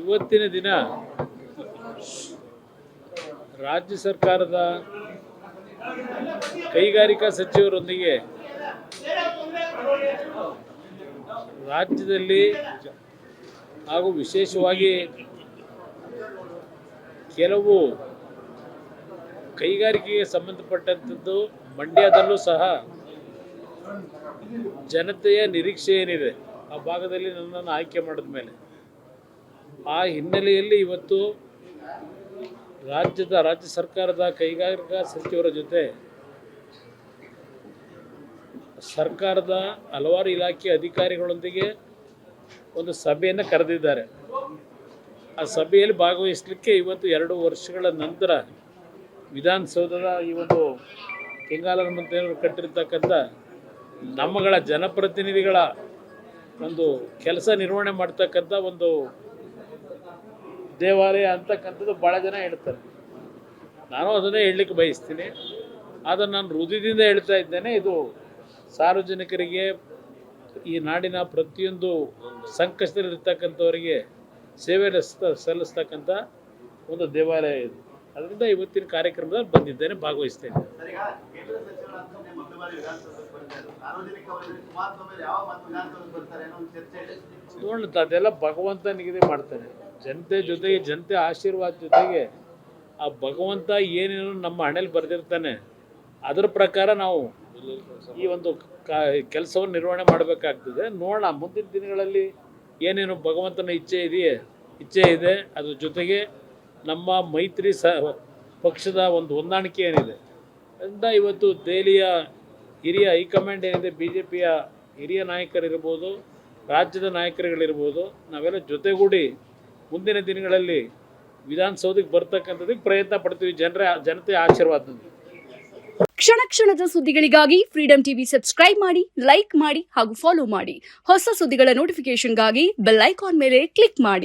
ಇವತ್ತಿನ ದಿನ ರಾಜ್ಯ ಸರ್ಕಾರದ ಕೈಗಾರಿಕಾ ಸಚಿವರೊಂದಿಗೆ ರಾಜ್ಯದಲ್ಲಿ ಹಾಗೂ ವಿಶೇಷವಾಗಿ ಕೆಲವು ಕೈಗಾರಿಕೆಗೆ ಸಂಬಂಧಪಟ್ಟಂಥದ್ದು ಮಂಡ್ಯದಲ್ಲೂ ಸಹ ಜನತೆಯ ನಿರೀಕ್ಷೆ ಏನಿದೆ ಆ ಭಾಗದಲ್ಲಿ ನನ್ನನ್ನು ಆಯ್ಕೆ ಮಾಡಿದ ಮೇಲೆ ಆ ಹಿನ್ನೆಲೆಯಲ್ಲಿ ಇವತ್ತು ರಾಜ್ಯ ಸರ್ಕಾರದ ಕೈಗಾರಿಕಾ ಸಚಿವರ ಜೊತೆ ಸರ್ಕಾರದ ಹಲವಾರು ಇಲಾಖೆ ಅಧಿಕಾರಿಗಳೊಂದಿಗೆ ಒಂದು ಸಭೆಯನ್ನು ಕರೆದಿದ್ದಾರೆ. ಆ ಸಭೆಯಲ್ಲಿ ಭಾಗವಹಿಸಲಿಕ್ಕೆ ಇವತ್ತು 2 ವರ್ಷಗಳ ನಂತರ ವಿಧಾನಸೌಧದ ಈ ಒಂದು ಕೆಂಗಾಲರ ಮಂತ್ರಿಯವರು ಕಟ್ಟಿರ್ತಕ್ಕಂಥ ನಮ್ಮಗಳ ಜನಪ್ರತಿನಿಧಿಗಳ ಒಂದು ಕೆಲಸ ನಿರ್ವಹಣೆ ಮಾಡ್ತಕ್ಕಂಥ ಒಂದು ದೇವಾಲಯ ಅಂತಕ್ಕಂಥದ್ದು ಭಾಳ ಜನ ಹೇಳ್ತಾರೆ. ನಾನು ಅದನ್ನೇ ಹೇಳಲಿಕ್ಕೆ ಬಯಸ್ತೀನಿ. ಆದರೆ ನಾನು ಹೃದಯದಿಂದ ಹೇಳ್ತಾ ಇದ್ದೇನೆ, ಇದು ಸಾರ್ವಜನಿಕರಿಗೆ, ಈ ನಾಡಿನ ಪ್ರತಿಯೊಂದು ಸಂಕಷ್ಟದಲ್ಲಿರ್ತಕ್ಕಂಥವರಿಗೆ ಸೇವೆ ಸಲ್ಲಿಸ್ತಕ್ಕಂಥ ಒಂದು ದೇವಾಲಯ ಇದು. ಅದರಿಂದ ಇವತ್ತಿನ ಕಾರ್ಯಕ್ರಮದಲ್ಲಿ ಬಂದಿದ್ದೇನೆ, ಭಾಗವಹಿಸ್ತೇನೆ. ನೋಡೋಣ, ಅದೆಲ್ಲ ಭಗವಂತ ನಿಗದಿ ಮಾಡ್ತಾನೆ. ಜನತೆ ಜೊತೆಗೆ, ಜನತೆ ಆಶೀರ್ವಾದ ಜೊತೆಗೆ ಆ ಭಗವಂತ ಏನೇನು ನಮ್ಮ ಹಣೆಯಲ್ಲಿ ಬರೆದಿರ್ತಾನೆ ಅದರ ಪ್ರಕಾರ ನಾವು ಈ ಒಂದು ಕೆಲಸವನ್ನು ನಿರ್ವಹಣೆ ಮಾಡಬೇಕಾಗ್ತದೆ. ನೋಡೋಣ, ಮುಂದಿನ ದಿನಗಳಲ್ಲಿ ಏನೇನು ಭಗವಂತನ ಇಚ್ಛೆ ಇದೆ, ಅದ್ರ ಜೊತೆಗೆ ನಮ್ಮ ಮೈತ್ರಿ ಪಕ್ಷದ ಒಂದು ಹೊಂದಾಣಿಕೆ ಏನಿದೆ ಅದರಿಂದ ಇವತ್ತು ದೆಹಲಿಯ ಹಿರಿಯ ಹೈಕಮಾಂಡ್ ಏನಿದೆ, BJPಯ ಹಿರಿಯ ನಾಯಕರಿರ್ಬೋದು, ರಾಜ್ಯದ ನಾಯಕರುಗಳಿರ್ಬೋದು, ನಾವೆಲ್ಲ ಜೊತೆಗೂಡಿ ಮುಂದಿನ ದಿನಗಳಲ್ಲಿ ವಿಧಾನಸೌಧಕ್ಕೆ ಬರ್ತಕ್ಕಂಥದ್ದಕ್ಕೆ ಪ್ರಯತ್ನ ಪಡ್ತೀವಿ, ಜನತೆ ಆಶೀರ್ವಾದದಿಂದ. ಕ್ಷಣ ಕ್ಷಣದ ಸುದ್ದಿಗಳಿಗಾಗಿ ಫ್ರೀಡಂ ಟಿವಿ ಸಬ್ಸ್ಕ್ರೈಬ್ ಮಾಡಿ, ಲೈಕ್ ಮಾಡಿ ಹಾಗೂ ಫಾಲೋ ಮಾಡಿ. ಹೊಸ ಸುದ್ದಿಗಳ ನೋಟಿಫಿಕೇಶನ್ಗಾಗಿ ಬೆಲ್ ಐಕಾನ್ ಮೇಲೆ ಕ್ಲಿಕ್ ಮಾಡಿ.